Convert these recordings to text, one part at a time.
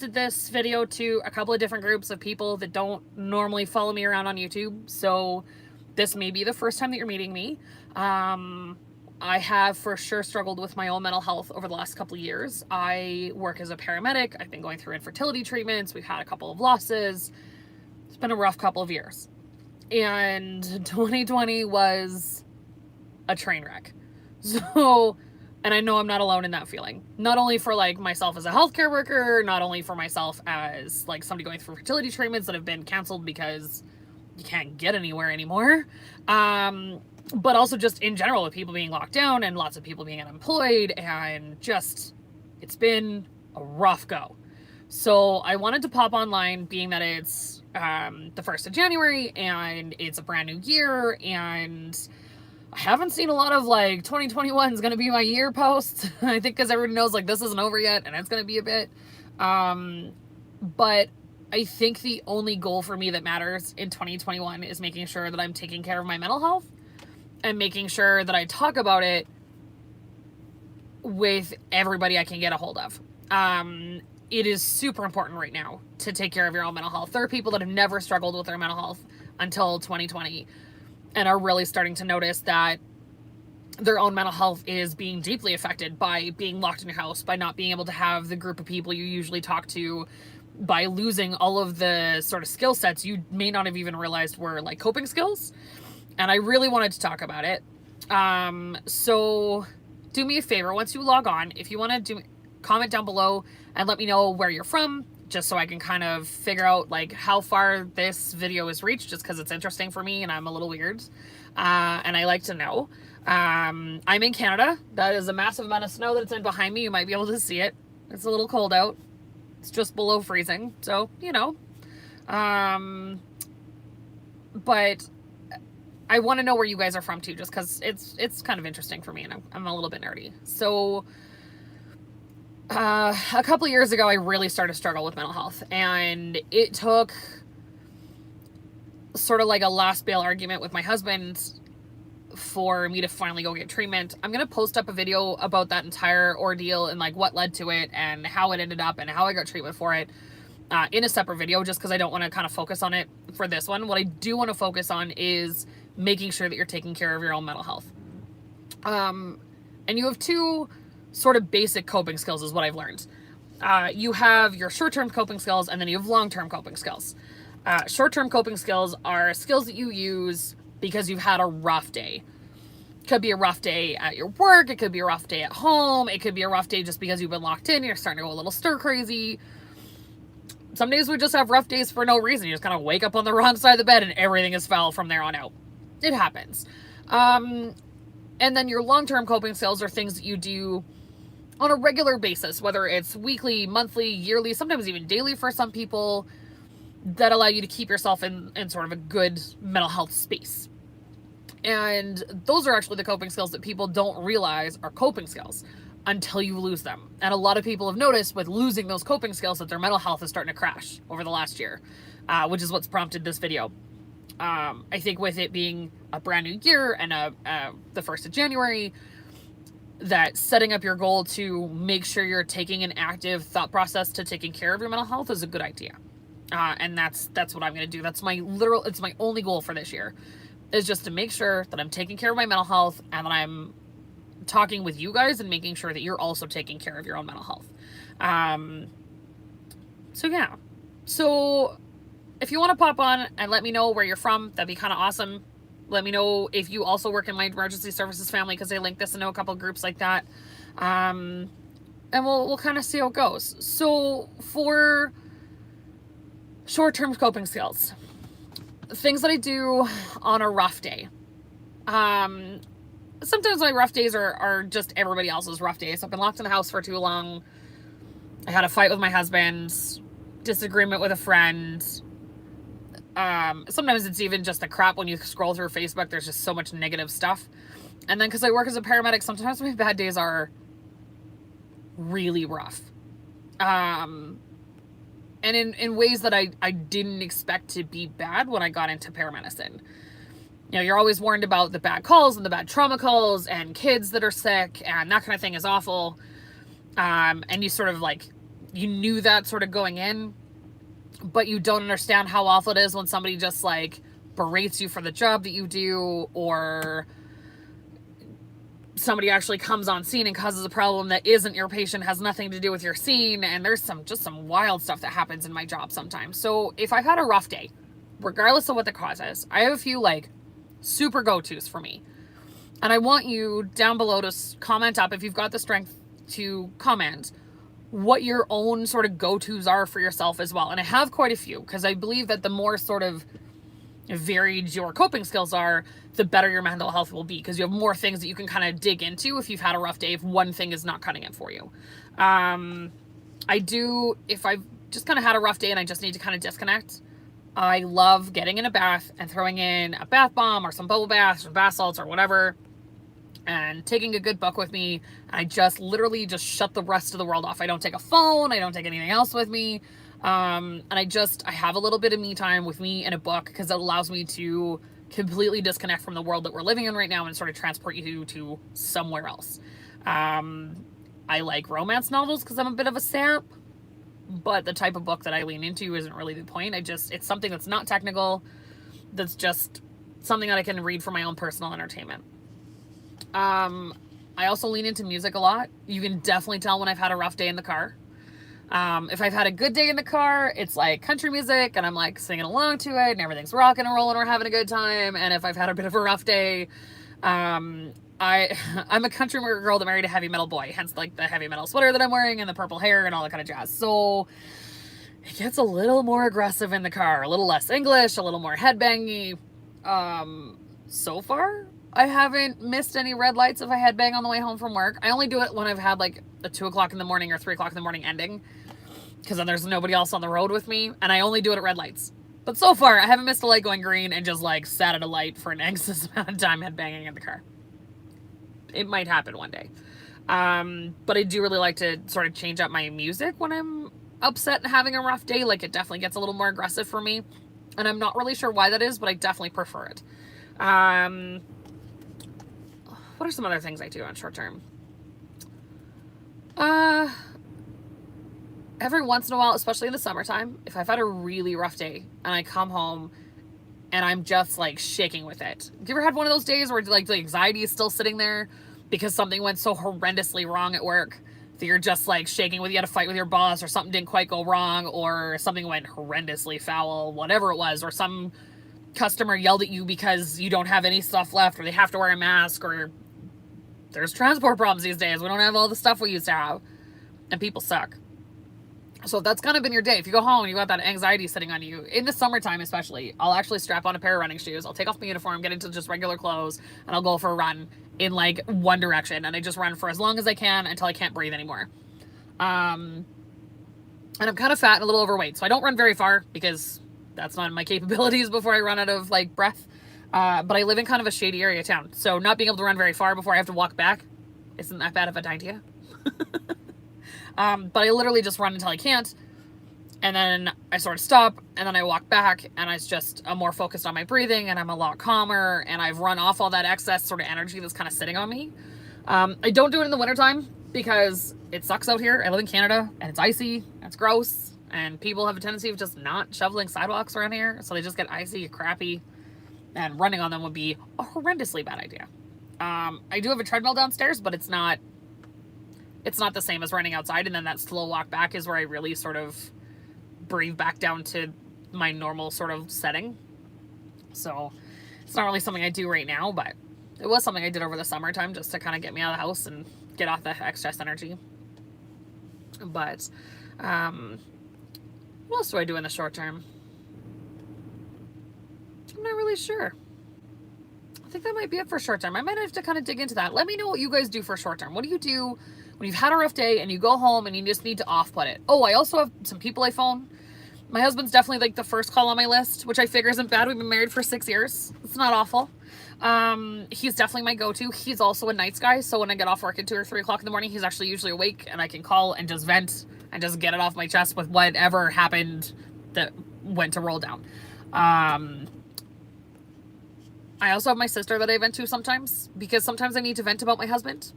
Did this video to a couple of different groups of people that don't normally follow me around on YouTube, so this may be the first time that you're meeting me. I have for sure struggled with my own mental health over the last couple of years. I work as a paramedic. I've been going through infertility treatments. We've had a couple of losses. It's been a rough couple of years. And 2020 was a train wreck. So, and I know I'm not alone in that feeling. Not only for like myself as a healthcare worker, not only for myself as like somebody going through fertility treatments that have been canceled because you can't get anywhere anymore. But also just in general with people being locked down and lots of people being unemployed, and just, it's been a rough go. So I wanted to pop online, being that it's the 1st of January and it's a brand new year, and I haven't seen a lot of like 2021 is going to be my year posts. I think because everyone knows like this isn't over yet and it's going to be a bit. But I think the only goal for me that matters in 2021 is making sure that I'm taking care of my mental health and making sure that I talk about it with everybody I can get a hold of. It is super important right now to take care of your own mental health. There are people that have never struggled with their mental health until 2020 and are really starting to notice that their own mental health is being deeply affected by being locked in your house, by not being able to have the group of people you usually talk to, by losing all of the sort of skill sets you may not have even realized were like coping skills. And I really wanted to talk about it. So do me a favor, once you log on, if you want to comment down below and let me know where you're from, just so I can kind of figure out like how far this video is reached, just because it's interesting for me and I'm a little weird. And I like to know. I'm in Canada. That is a massive amount of snow that's in behind me. You might be able to see it. It's a little cold out. It's just below freezing. So, you know. But I want to know where you guys are from too, just because it's kind of interesting for me, and I'm a little bit nerdy. So a couple of years ago, I really started to struggle with mental health, and it took sort of like a last bail argument with my husband for me to finally go get treatment. I'm going to post up a video about that entire ordeal and like what led to it and how it ended up and how I got treatment for it in a separate video, just because I don't want to kind of focus on it for this one. What I do want to focus on is making sure that you're taking care of your own mental health. And you have two sort of basic coping skills is what I've learned. You have your short-term coping skills, and then you have long-term coping skills. Short-term coping skills are skills that you use because you've had a rough day. It could be a rough day at your work. It could be a rough day at home. It could be a rough day just because you've been locked in. You're starting to go a little stir crazy. Some days we just have rough days for no reason. You just kind of wake up on the wrong side of the bed and everything is foul from there on out. It happens. And then your long-term coping skills are things that you do on a regular basis, whether it's weekly, monthly, yearly, sometimes even daily for some people, that allow you to keep yourself in sort of a good mental health space. And those are actually the coping skills that people don't realize are coping skills until you lose them. And a lot of people have noticed with losing those coping skills that their mental health is starting to crash over the last year, which is what's prompted this video. I think with it being a brand new year and the 1st of January, that setting up your goal to make sure you're taking an active thought process to taking care of your mental health is a good idea. And that's what I'm going to do. That's it's my only goal for this year, is just to make sure that I'm taking care of my mental health and that I'm talking with you guys and making sure that you're also taking care of your own mental health. So yeah. So if you want to pop on and let me know where you're from, that'd be kind of awesome. Let me know if you also work in my emergency services family, because they link this into a couple of groups like that. And we'll kind of see how it goes. So for short-term coping skills, things that I do on a rough day. Sometimes my rough days are just everybody else's rough days. I've been locked in the house for too long. I had a fight with my husband, disagreement with a friend. Sometimes it's even just the crap when you scroll through Facebook. There's just so much negative stuff. And then because I work as a paramedic, sometimes my bad days are really rough. And in ways that I didn't expect to be bad when I got into paramedicine. You know, you're always warned about the bad calls and the bad trauma calls and kids that are sick and that kind of thing is awful. And you sort of like you knew that sort of going in, but you don't understand how awful it is when somebody just like berates you for the job that you do, or somebody actually comes on scene and causes a problem that isn't your patient, has nothing to do with your scene. And there's some wild stuff that happens in my job sometimes. So if I've had a rough day, regardless of what the cause is, I have a few like super go-tos for me. And I want you down below to comment up, if you've got the strength to comment, what your own sort of go-tos are for yourself as well. And I have quite a few, because I believe that the more sort of varied your coping skills are, the better your mental health will be, because you have more things that you can kind of dig into if you've had a rough day, if one thing is not cutting it for you. If I've just kind of had a rough day and I just need to kind of disconnect, I love getting in a bath and throwing in a bath bomb or some bubble baths or bath salts or whatever, and taking a good book with me. I just literally just shut the rest of the world off. I don't take a phone. I don't take anything else with me. And I have a little bit of me time with me and a book, because it allows me to completely disconnect from the world that we're living in right now and sort of transport you to somewhere else. I like romance novels because I'm a bit of a sap, but the type of book that I lean into isn't really the point. It's something that's not technical, that's just something that I can read for my own personal entertainment. I also lean into music a lot. You can definitely tell when I've had a rough day in the car. If I've had a good day in the car, it's like country music and I'm like singing along to it and everything's rocking and rolling, we're having a good time. And if I've had a bit of a rough day, I'm a country girl that married a heavy metal boy, hence like the heavy metal sweater that I'm wearing and the purple hair and all that kind of jazz. So it gets a little more aggressive in the car, a little less English, a little more headbangy. So far, I haven't missed any red lights if I headbang on the way home from work. I only do it when I've had like a 2 o'clock in the morning or 3 o'clock in the morning ending, because then there's nobody else on the road with me, and I only do it at red lights. But so far, I haven't missed a light going green and just like sat at a light for an excess amount of time headbanging in the car. It might happen one day. But I do really like to sort of change up my music when I'm upset and having a rough day. Like, it definitely gets a little more aggressive for me, and I'm not really sure why that is, but I definitely prefer it. What are some other things I do on short term? Every once in a while, especially in the summertime, if I've had a really rough day and I come home and I'm just like shaking with it. Have you ever had one of those days where like the anxiety is still sitting there because something went so horrendously wrong at work that you're just like shaking with, you had a fight with your boss, or something didn't quite go wrong, or something went horrendously foul, whatever it was, or some customer yelled at you because you don't have any stuff left, or they have to wear a mask, or there's transport problems these days. We don't have all the stuff we used to have, and people suck. So if that's kind of been your day, if you go home and you got that anxiety sitting on you, in the summertime especially, I'll actually strap on a pair of running shoes. I'll take off my uniform, get into just regular clothes, and I'll go for a run in like one direction. And I just run for as long as I can until I can't breathe anymore. And I'm kind of fat and a little overweight, so I don't run very far because that's not in my capabilities before I run out of like breath. But I live in kind of a shady area of town, so not being able to run very far before I have to walk back isn't that bad of an idea. But I literally just run until I can't, and then I sort of stop, and then I walk back, and I'm more focused on my breathing, and I'm a lot calmer, and I've run off all that excess sort of energy that's kind of sitting on me. I don't do it in the wintertime because it sucks out here. I live in Canada, and it's icy, and it's gross, and people have a tendency of just not shoveling sidewalks around here, so they just get icy, crappy, and running on them would be a horrendously bad idea. I do have a treadmill downstairs, but it's not the same as running outside, and then that slow walk back is where I really sort of breathe back down to my normal sort of setting. So it's not really something I do right now, but it was something I did over the summertime just to kind of get me out of the house and get off the excess energy. But what else do I do in the short term? I'm not really sure. I think that might be it for short term. I might have to kind of dig into that. Let me know what you guys do for short term. What do you do when you've had a rough day and you go home and you just need to off-put it? Oh, I also have some people I phone. My husband's definitely like the first call on my list, which I figure isn't bad. We've been married for 6 years. It's not awful. He's definitely my go-to. He's also a nights guy, so when I get off work at 2 or 3 o'clock in the morning, he's actually usually awake, and I can call and just vent and just get it off my chest with whatever happened that went to roll down. I also have my sister that I vent to sometimes, because sometimes I need to vent about my husband.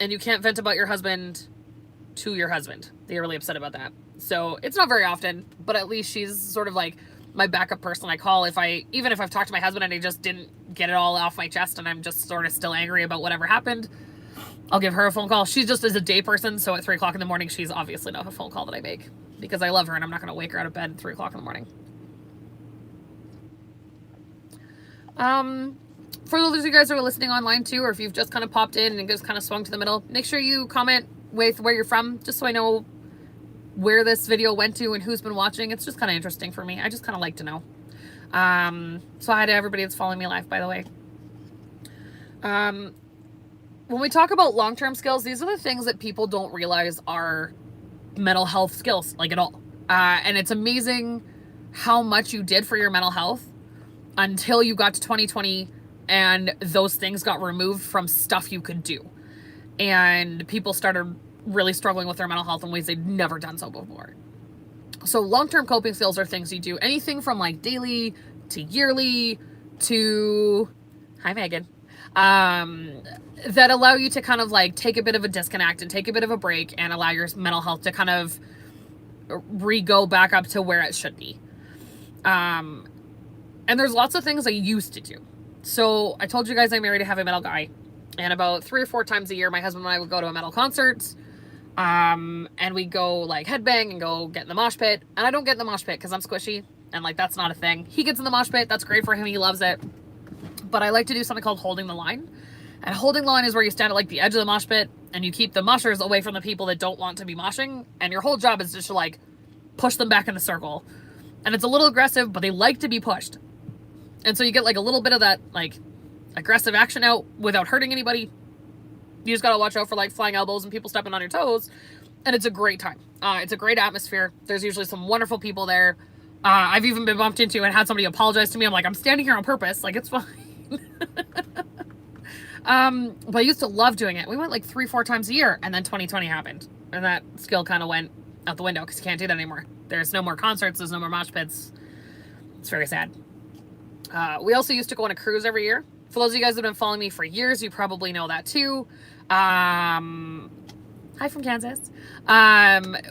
And you can't vent about your husband to your husband that you're really upset about that. So it's not very often, but at least she's sort of like my backup person I call even if I've talked to my husband and I just didn't get it all off my chest and I'm just sort of still angry about whatever happened. I'll give her a phone call. She just is a day person, so at 3 o'clock in the morning, she's obviously not a phone call that I make because I love her and I'm not going to wake her out of bed at 3 o'clock in the morning. For those of you guys who are listening online too, or if you've just kind of popped in and just kind of swung to the middle, make sure you comment with where you're from, just so I know where this video went to and who's been watching. It's just kind of interesting for me. I just kind of like to know. So hi to everybody that's following me live, by the way. When we talk about long-term skills, these are the things that people don't realize are mental health skills, like at all. And it's amazing how much you did for your mental health until you got to 2020 and those things got removed from stuff you could do. And people started really struggling with their mental health in ways they'd never done so before. So long-term coping skills are things you do, anything from like daily to yearly to, hi Megan, that allow you to kind of like take a bit of a disconnect and take a bit of a break and allow your mental health to kind of re-go back up to where it should be. And there's lots of things I used to do. So I told you guys I'm married to have a metal guy, and about 3 or 4 times a year, my husband and I would go to a metal concert. And we go like headbang and go get in the mosh pit. And I don't get in the mosh pit because I'm squishy and like that's not a thing. He gets in the mosh pit. That's great for him. He loves it. But I like to do something called holding the line. And holding the line is where you stand at like the edge of the mosh pit and you keep the moshers away from the people that don't want to be moshing. And your whole job is just to like push them back in the circle. And it's a little aggressive, but they like to be pushed. And so you get like a little bit of that like aggressive action out without hurting anybody. You just gotta watch out for like flying elbows and people stepping on your toes. And it's a great time. It's a great atmosphere. There's usually some wonderful people there. I've even been bumped into and had somebody apologize to me. I'm like, I'm standing here on purpose. Like, it's fine. But I used to love doing it. We went like 3-4 times a year, and then 2020 happened. And that skill kind of went out the window because you can't do that anymore. There's no more concerts. There's no more mosh pits. It's very sad. We also used to go on a cruise every year. For those of you guys that have been following me for years, you probably know that too. Hi from Kansas.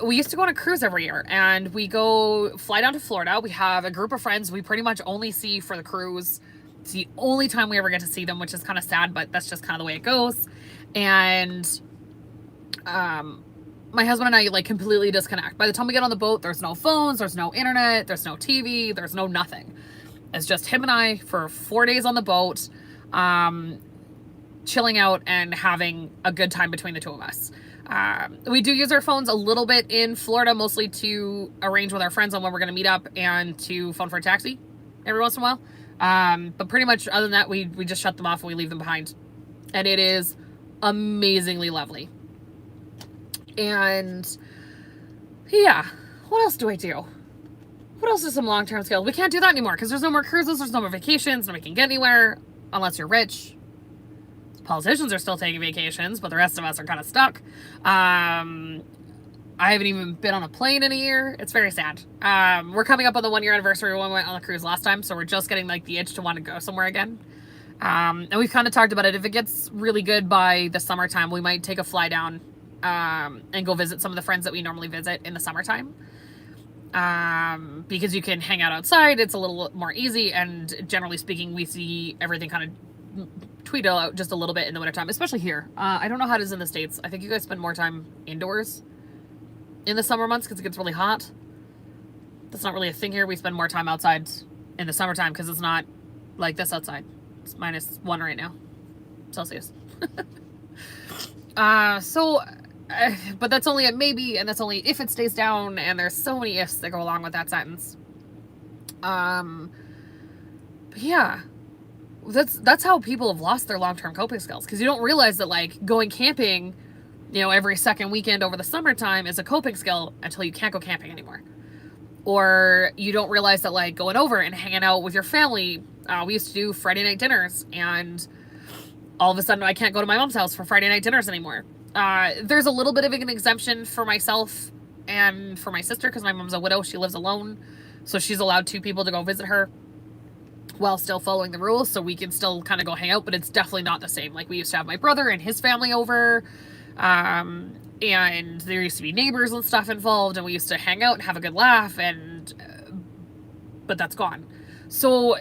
We used to go on a cruise every year, and we fly down to Florida. We have a group of friends we pretty much only see for the cruise. It's the only time we ever get to see them, which is kind of sad, but that's just kind of the way it goes. And my husband and I like completely disconnect. By the time we get on the boat, there's no phones, there's no internet, there's no TV, there's no nothing. It's just him and I for 4 days on the boat, chilling out and having a good time between the two of us. We do use our phones a little bit in Florida, mostly to arrange with our friends on when we're going to meet up and to phone for a taxi every once in a while. But pretty much other than that, we just shut them off and we leave them behind. And it is amazingly lovely. And yeah, what else do I do? What else is some long-term skills? We can't do that anymore because there's no more cruises, there's no more vacations, nobody can get anywhere unless you're rich. Politicians are still taking vacations, but the rest of us are kind of stuck. I haven't even been on a plane in a year. It's very sad. We're coming up on the 1-year anniversary when we went on the cruise last time, so we're just getting like the itch to want to go somewhere again. And we've kind of talked about it. If it gets really good by the summertime, we might take a fly down and go visit some of the friends that we normally visit in the summertime. Because you can hang out outside, it's a little more easy, and generally speaking, we see everything kind of tweedle out just a little bit in the wintertime, especially here. I don't know how it is in the States. I think you guys spend more time indoors in the summer months because it gets really hot. That's not really a thing here. We spend more time outside in the summertime because it's not like this outside. It's -1 right now, Celsius. But that's only a maybe, and that's only if it stays down, and there's so many ifs that go along with that sentence. But yeah, that's how people have lost their long-term coping skills, because you don't realize that like going camping, you know, every second weekend over the summertime is a coping skill until you can't go camping anymore. Or you don't realize that like going over and hanging out with your family, we used to do Friday night dinners, and all of a sudden I can't go to my mom's house for Friday night dinners anymore. There's a little bit of an exemption for myself and for my sister because my mom's a widow. She lives alone, so she's allowed 2 people to go visit her while still following the rules, so we can still kind of go hang out, but it's definitely not the same. Like, we used to have my brother and his family over, and there used to be neighbors and stuff involved, and we used to hang out and have a good laugh, and but that's gone. So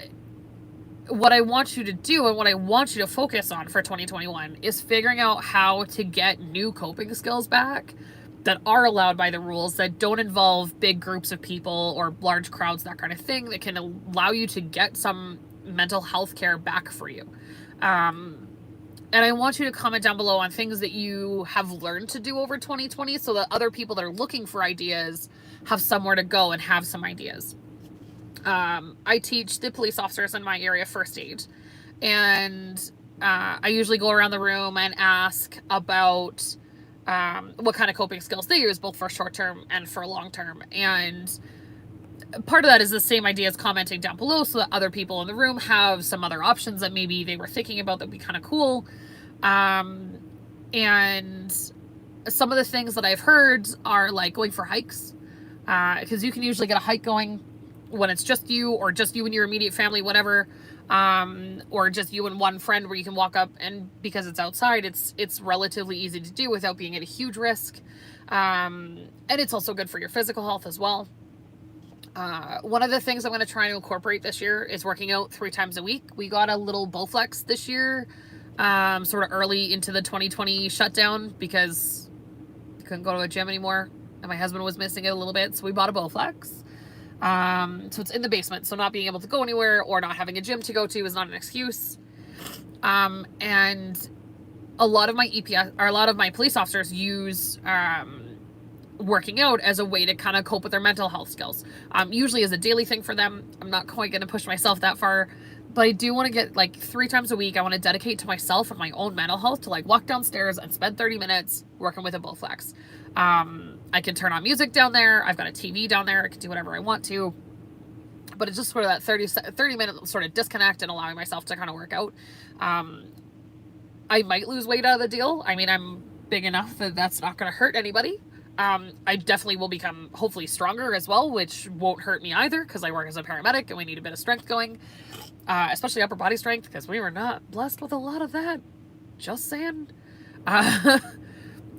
what I want you to do and what I want you to focus on for 2021 is figuring out how to get new coping skills back that are allowed by the rules, that don't involve big groups of people or large crowds, that kind of thing, that can allow you to get some mental health care back for you. And I want you to comment down below on things that you have learned to do over 2020 so that other people that are looking for ideas have somewhere to go and have some ideas. I teach the police officers in my area first aid, and I usually go around the room and ask about what kind of coping skills they use, both for short term and for long term. And part of that is the same idea as commenting down below so that other people in the room have some other options that maybe they were thinking about that would be kind of cool. And some of the things that I've heard are like going for hikes, because you can usually get a hike going when it's just you, or just you and your immediate family, whatever, or just you and one friend where you can walk up, and because it's outside, it's relatively easy to do without being at a huge risk. And it's also good for your physical health as well. One of the things I'm going to try to incorporate this year is working out 3 times a week. We got a little Bowflex this year, sort of early into the 2020 shutdown, because I couldn't go to a gym anymore and my husband was missing it a little bit. So we bought a Bowflex. So it's in the basement. So not being able to go anywhere or not having a gym to go to is not an excuse. And a lot of my EPS, or a lot of my police officers use, working out as a way to kind of cope with their mental health skills. Usually as a daily thing for them. I'm not quite going to push myself that far, but I do want to get like 3 times a week. I want to dedicate to myself and my own mental health to like walk downstairs and spend 30 minutes working with a Bowflex. I can turn on music down there. I've got a TV down there. I can do whatever I want to, but it's just sort of that 30 minute sort of disconnect and allowing myself to kind of work out. I might lose weight out of the deal. I mean, I'm big enough that that's not going to hurt anybody. I definitely will become hopefully stronger as well, which won't hurt me either, because I work as a paramedic and we need a bit of strength going, especially upper body strength, because we were not blessed with a lot of that. Just saying.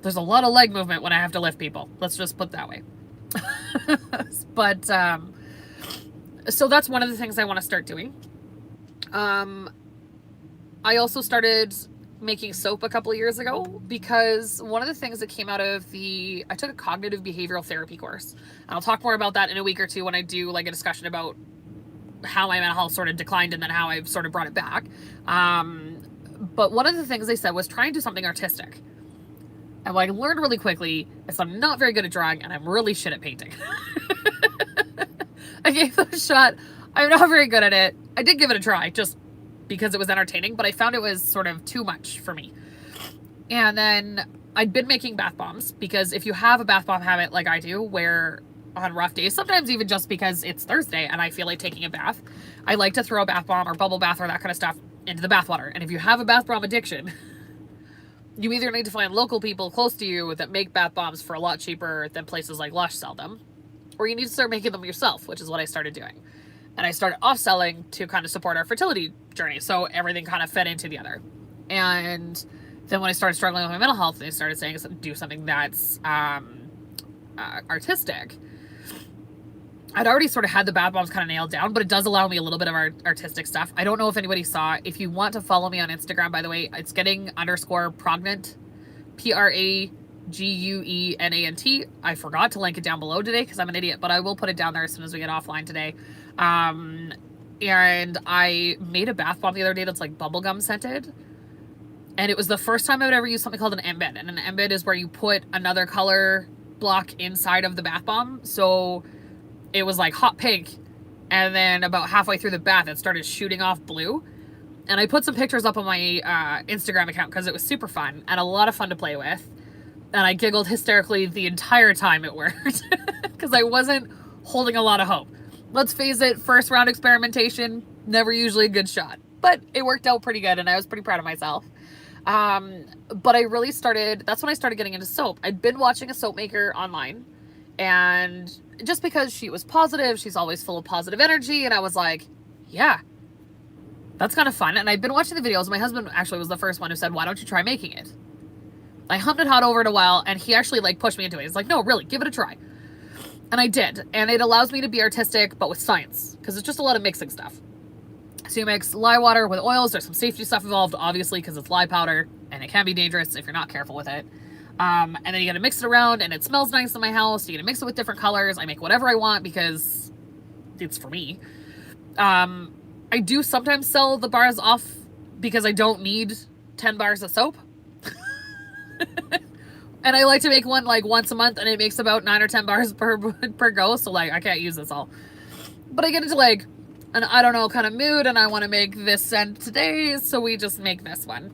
There's a lot of leg movement when I have to lift people. Let's just put it that way. But, so that's one of the things I want to start doing. I also started making soap a couple of years ago, because one of the things that came out of I took a cognitive behavioral therapy course, and I'll talk more about that in a week or two when I do like a discussion about how my mental health sort of declined and then how I've sort of brought it back. But one of the things they said was try and do something artistic. And what I learned really quickly is I'm not very good at drawing and I'm really shit at painting. I gave it a shot. I'm not very good at it. I did give it a try just because it was entertaining, but I found it was sort of too much for me. And then I'd been making bath bombs, because if you have a bath bomb habit like I do, where on rough days, sometimes even just because it's Thursday and I feel like taking a bath, I like to throw a bath bomb or bubble bath or that kind of stuff into the bath water. And if you have a bath bomb addiction, you either need to find local people close to you that make bath bombs for a lot cheaper than places like Lush sell them, or you need to start making them yourself, which is what I started doing. And I started off-selling to kind of support our fertility journey, so everything kind of fed into the other. And then when I started struggling with my mental health, they started saying do something that's artistic. I'd already sort of had the bath bombs kind of nailed down, but it does allow me a little bit of artistic stuff. I don't know if anybody saw. If you want to follow me on Instagram, by the way, it's getting_prognant, PRAGUENANT. I forgot to link it down below today because I'm an idiot, but I will put it down there as soon as we get offline today. And I made a bath bomb the other day that's like bubblegum scented. And it was the first time I would ever use something called an embed. And an embed is where you put another color block inside of the bath bomb. So it was like hot pink, and then about halfway through the bath it started shooting off blue. And I put some pictures up on my Instagram account because it was super fun and a lot of fun to play with, and I giggled hysterically the entire time it worked because I wasn't holding a lot of hope. Let's face it, first round experimentation, never usually a good shot, but it worked out pretty good and I was pretty proud of myself. But I really that's when I started getting into soap. I'd been watching a soap maker online, and just because she was positive, she's always full of positive energy, and I was like, yeah, that's kind of fun. And I'd been watching the videos. My husband actually was the first one who said, why don't you try making it? I hummed and hawed over it a while, and he actually like pushed me into it. He's like, no, really, give it a try. And I did. And it allows me to be artistic, but with science, because it's just a lot of mixing stuff. So you mix lye water with oils. There's some safety stuff involved, obviously, because it's lye powder, and it can be dangerous if you're not careful with it. And then you gotta mix it around, and it smells nice in my house. You gotta mix it with different colors. I make whatever I want because it's for me. I do sometimes sell the bars off because I don't need 10 bars of soap. And I like to make one like once a month, and it makes about 9 or 10 bars per go. So like I can't use this all. But I get into like an I don't know kind of mood, and I want to make this scent today, so we just make this one.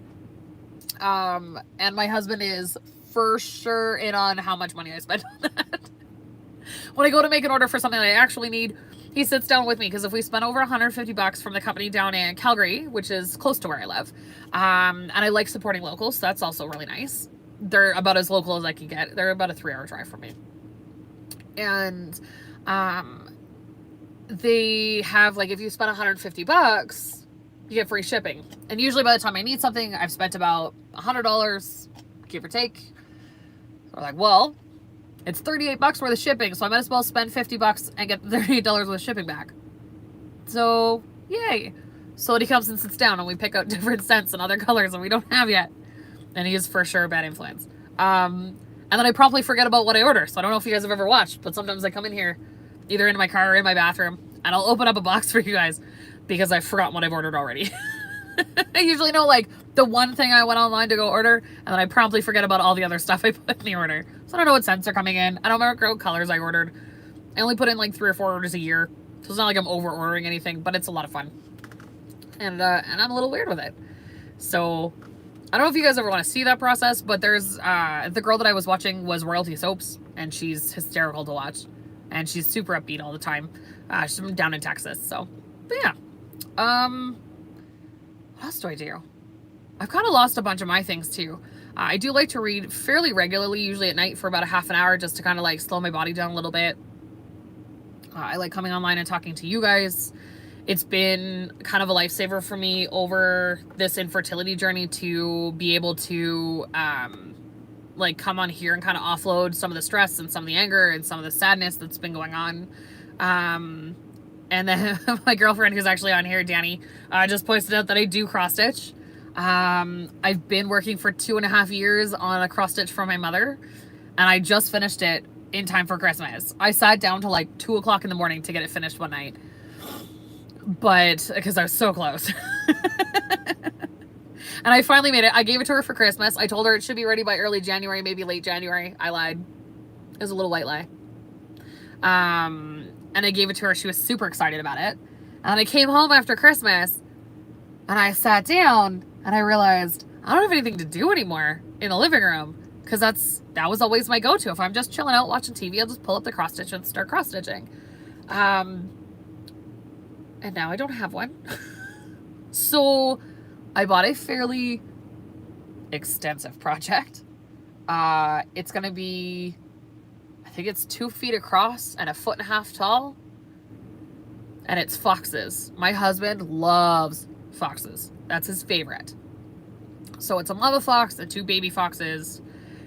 And my husband is for sure in on how much money I spend on that. When I go to make an order for something that I actually need, he sits down with me, because if we spend over $150 from the company down in Calgary, which is close to where I live, and I like supporting locals, so that's also really nice. They're about as local as I can get. They're about a 3-hour drive from me. And they have, like, if you spend $150, you get free shipping. And usually by the time I need something, I've spent about $100, give or take. So we're like, well, it's $38 worth of shipping, so I might as well spend $50 and get $38 worth of shipping back. So, yay. So he comes and sits down, and we pick out different scents and other colors that we don't have yet. And he is for sure a bad influence. And then I promptly forget about what I order. So I don't know if you guys have ever watched, but sometimes I come in here, either in my car or in my bathroom, and I'll open up a box for you guys because I've forgotten what I've ordered already. I usually know like the one thing I went online to go order, and then I promptly forget about all the other stuff I put in the order. So I don't know what scents are coming in. I don't remember what colors I ordered. I only put in like 3 or 4 orders a year. So it's not like I'm over ordering anything, but it's a lot of fun. And I'm a little weird with it. So I don't know if you guys ever want to see that process, but there's the girl that I was watching was Royalty Soaps, and she's hysterical to watch, and she's super upbeat all the time. She's from down in Texas, so but yeah. What else do I do? I've kind of lost a bunch of my things too. I do like to read fairly regularly, usually at night for about a half an hour, just to kind of like slow my body down a little bit. I like coming online and talking to you guys. It's been kind of a lifesaver for me over this infertility journey to be able to like come on here and kind of offload some of the stress and some of the anger and some of the sadness that's been going on. And then my girlfriend, who's actually on here, Danny, just posted out that I do cross stitch. I've been working for 2.5 years on a cross stitch for my mother, and I just finished it in time for Christmas. I sat down till like 2 o'clock in the morning to get it finished one night. But because I was so close. And I finally made it. I gave it to her for Christmas. I told her it should be ready by early January, maybe late January. I lied. It was a little white lie. And I gave it to her. She was super excited about it. And I came home after Christmas, and I sat down, and I realized I don't have anything to do anymore in the living room, because that was always my go-to. If I'm just chilling out watching TV, I'll just pull up the cross stitch and start cross stitching. And now I don't have one. So I bought a fairly extensive project. It's going to be, I think it's 2 feet across and 1.5 feet tall. And it's foxes. My husband loves foxes. That's his favorite. So it's a mama fox and 2 baby foxes.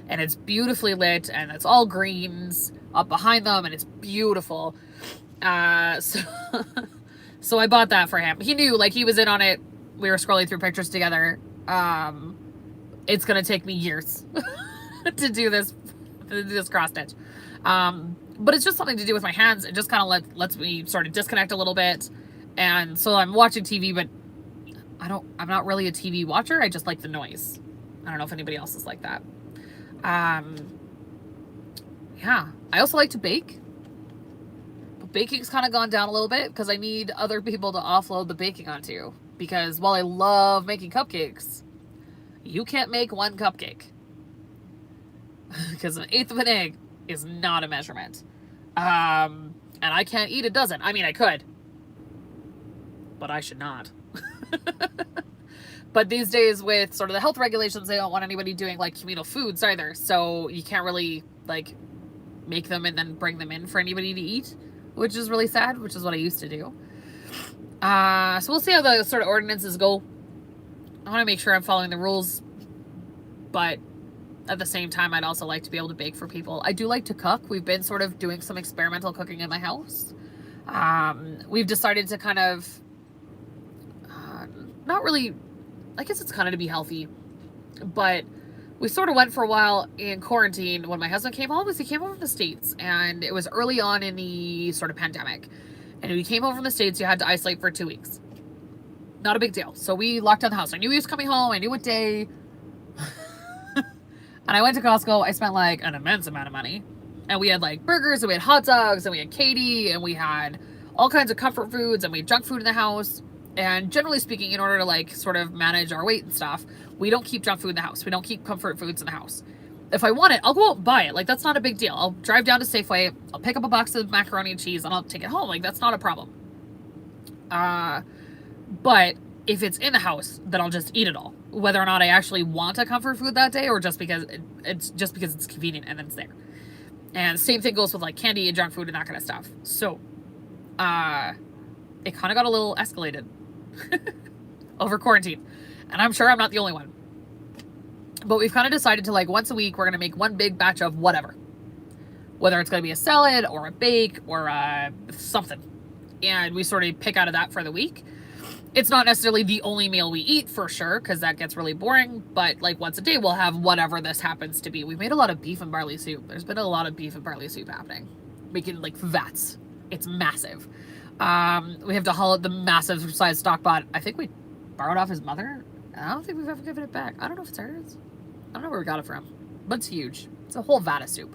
And it's beautifully lit, and it's all greens up behind them, and it's beautiful. So I bought that for him. He knew, like, he was in on it. We were scrolling through pictures together. It's going to take me years to do this cross stitch. But it's just something to do with my hands. It just kind of lets me sort of disconnect a little bit. And so I'm watching TV, but I'm not really a TV watcher. I just like the noise. I don't know if anybody else is like that. Yeah. I also like to bake. Baking's kind of gone down a little bit because I need other people to offload the baking onto. Because while I love making cupcakes, you can't make one cupcake. Because 1/8 of an egg is not a measurement. And I can't eat a dozen. I mean, I could. But I should not. But these days with sort of the health regulations, they don't want anybody doing like communal foods either. So you can't really like make them and then bring them in for anybody to eat, which is really sad, which is what I used to do. So we'll see how the sort of ordinances go. I want to make sure I'm following the rules, but at the same time, I'd also like to be able to bake for people. I do like to cook. We've been sort of doing some experimental cooking in my house. We've decided to kind of, not really, I guess it's kind of to be healthy, but we sort of went for a while in quarantine when my husband came home, because he came over from the States, and it was early on in the sort of pandemic. And when he came over from the States, you had to isolate for 2 weeks. Not a big deal. So we locked down the house. I knew he was coming home. I knew what day. And I went to Costco. I spent like an immense amount of money. And we had like burgers, and we had hot dogs, and we had Katie, and we had all kinds of comfort foods, and we had junk food in the house. And generally speaking, in order to like sort of manage our weight and stuff, we don't keep junk food in the house. We don't keep comfort foods in the house. If I want it, I'll go out and buy it. Like, that's not a big deal. I'll drive down to Safeway. I'll pick up a box of macaroni and cheese, and I'll take it home. Like, that's not a problem. But if it's in the house, then I'll just eat it all, whether or not I actually want a comfort food that day, or just because it's convenient and it's there. And same thing goes with like candy and junk food and that kind of stuff. So, it kind of got a little escalated over quarantine, and I'm sure I'm not the only one. But we've kind of decided to, like, once a week, we're going to make one big batch of whatever, whether it's going to be a salad or a bake or something. And we sort of pick out of that for the week. It's not necessarily the only meal we eat, for sure, because that gets really boring. But like once a day, we'll have whatever this happens to be. We've made a lot of beef and barley soup. There's been a lot of beef and barley soup happening. Making like vats. It's massive. We have to haul out the massive size stock pot. I think we borrowed off his mother. I don't think we've ever given it back. I don't know if it's hers. I don't know where we got it from, but it's huge. It's a whole vat of soup.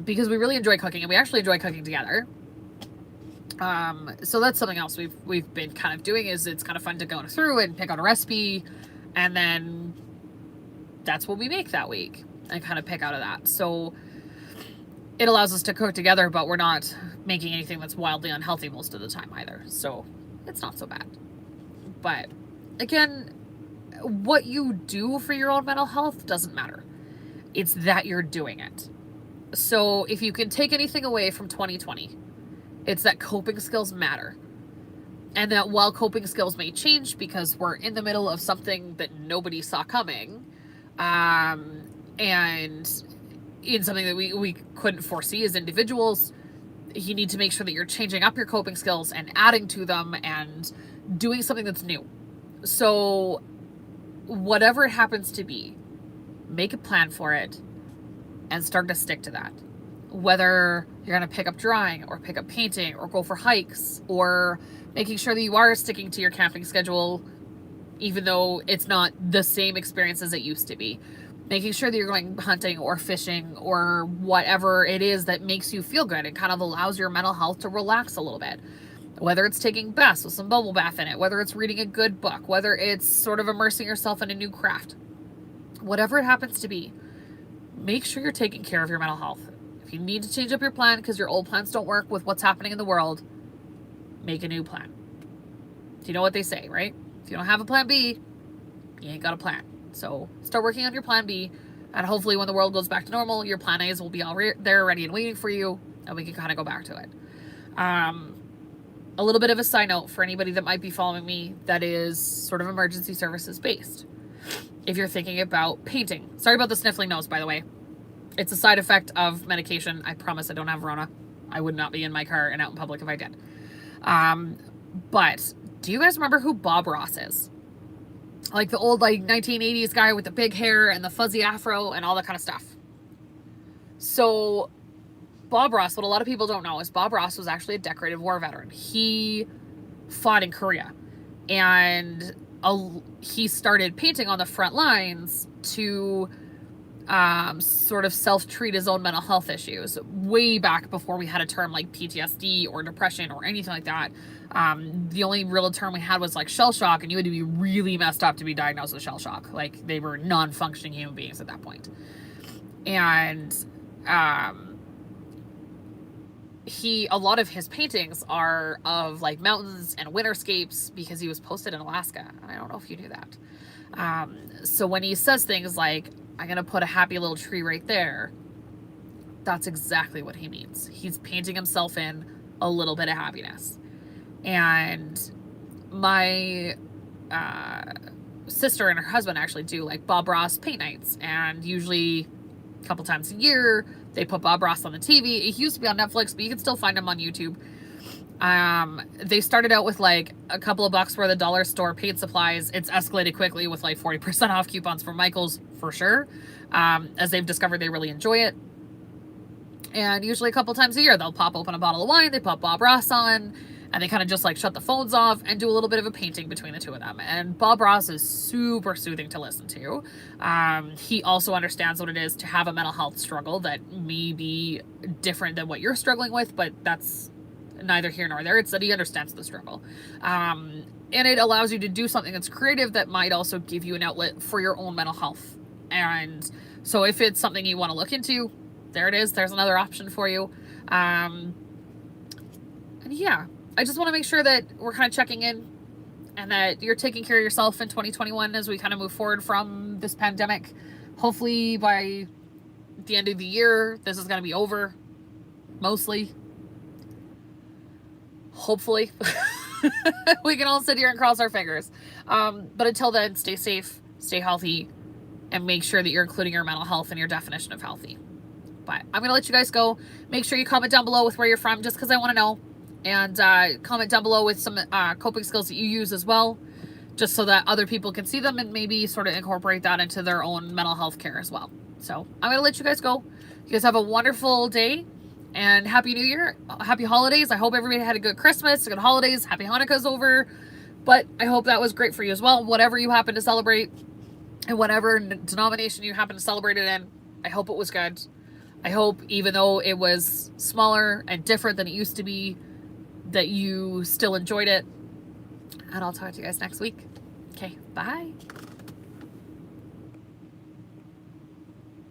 Because we really enjoy cooking, and we actually enjoy cooking together. So that's something else we've been kind of doing. Is it's kind of fun to go through and pick out a recipe, and then that's what we make that week and kind of pick out of that. So it allows us to cook together, but we're not making anything that's wildly unhealthy most of the time either. So it's not so bad. But again, what you do for your own mental health doesn't matter. It's that you're doing it. So if you can take anything away from 2020, it's that coping skills matter. And that while coping skills may change because we're in the middle of something that nobody saw coming, and in something that we couldn't foresee as individuals, you need to make sure that you're changing up your coping skills and adding to them and doing something that's new. So whatever it happens to be, make a plan for it and start to stick to that. Whether you're going to pick up drawing or pick up painting or go for hikes, or making sure that you are sticking to your camping schedule, even though it's not the same experience as it used to be. Making sure that you're going hunting or fishing or whatever it is that makes you feel good and kind of allows your mental health to relax a little bit. Whether it's taking baths with some bubble bath in it, whether it's reading a good book, whether it's sort of immersing yourself in a new craft. Whatever it happens to be, make sure you're taking care of your mental health. If you need to change up your plan because your old plans don't work with what's happening in the world, make a new plan. Do you know what they say, right? If you don't have a plan B, you ain't got a plan. So start working on your plan B, and hopefully when the world goes back to normal, your plan A's will be all there ready and waiting for you, and we can kind of go back to it. A little bit of a side note for anybody that might be following me that is sort of emergency services based. If you're thinking about painting, sorry about the sniffling nose, by the way. It's a side effect of medication. I promise I don't have Rona. I would not be in my car and out in public if I did. But do you guys remember who Bob Ross is? Like the old 1980s guy with the big hair and the fuzzy afro and all that kind of stuff. So Bob Ross, what a lot of people don't know is Bob Ross was actually a decorated war veteran. He fought in Korea, and he started painting on the front lines to sort of self-treat his own mental health issues way back before we had a term like PTSD or depression or anything like that. The only real term we had was like shell shock, and you had to be really messed up to be diagnosed with shell shock. Like they were non-functioning human beings at that point. And a lot of his paintings are of like mountains and winterscapes because he was posted in Alaska. And I don't know if you knew that. So when he says things like, I'm going to put a happy little tree right there, that's exactly what he means. He's painting himself in a little bit of happiness. And my sister and her husband actually do like Bob Ross paint nights, and usually a couple times a year they put Bob Ross on the TV. It used to be on Netflix, but you can still find him on YouTube. They started out with like a couple of bucks worth of dollar store paint supplies. It's escalated quickly with like 40% off coupons for Michael's for sure. As they've discovered they really enjoy it. And usually a couple times a year, they'll pop open a bottle of wine, they pop Bob Ross on, and they kind of just like shut the phones off and do a little bit of a painting between the two of them. And Bob Ross is super soothing to listen to. He also understands what it is to have a mental health struggle that may be different than what you're struggling with, but that's neither here nor there. It's that he understands the struggle. And it allows you to do something that's creative that might also give you an outlet for your own mental health. And so if it's something you want to look into, there it is. There's another option for you. And yeah, I just want to make sure that we're kind of checking in and that you're taking care of yourself in 2021 as we kind of move forward from this pandemic. Hopefully by the end of the year, this is going to be over. Mostly. Hopefully. We can all sit here and cross our fingers. But until then, stay safe, stay healthy, and make sure that you're including your mental health in your definition of healthy. But I'm going to let you guys go. Make sure you comment down below with where you're from, just because I want to know. And comment down below with some coping skills that you use as well, just so that other people can see them and maybe sort of incorporate that into their own mental health care as well. So I'm going to let you guys go. You guys have a wonderful day and Happy New Year. Happy holidays. I hope everybody had a good Christmas, good holidays. Happy Hanukkah's over. But I hope that was great for you as well. Whatever you happen to celebrate and whatever denomination you happen to celebrate it in, I hope it was good. I hope, even though it was smaller and different than it used to be, that you still enjoyed it. And I'll talk to you guys next week. Okay, bye.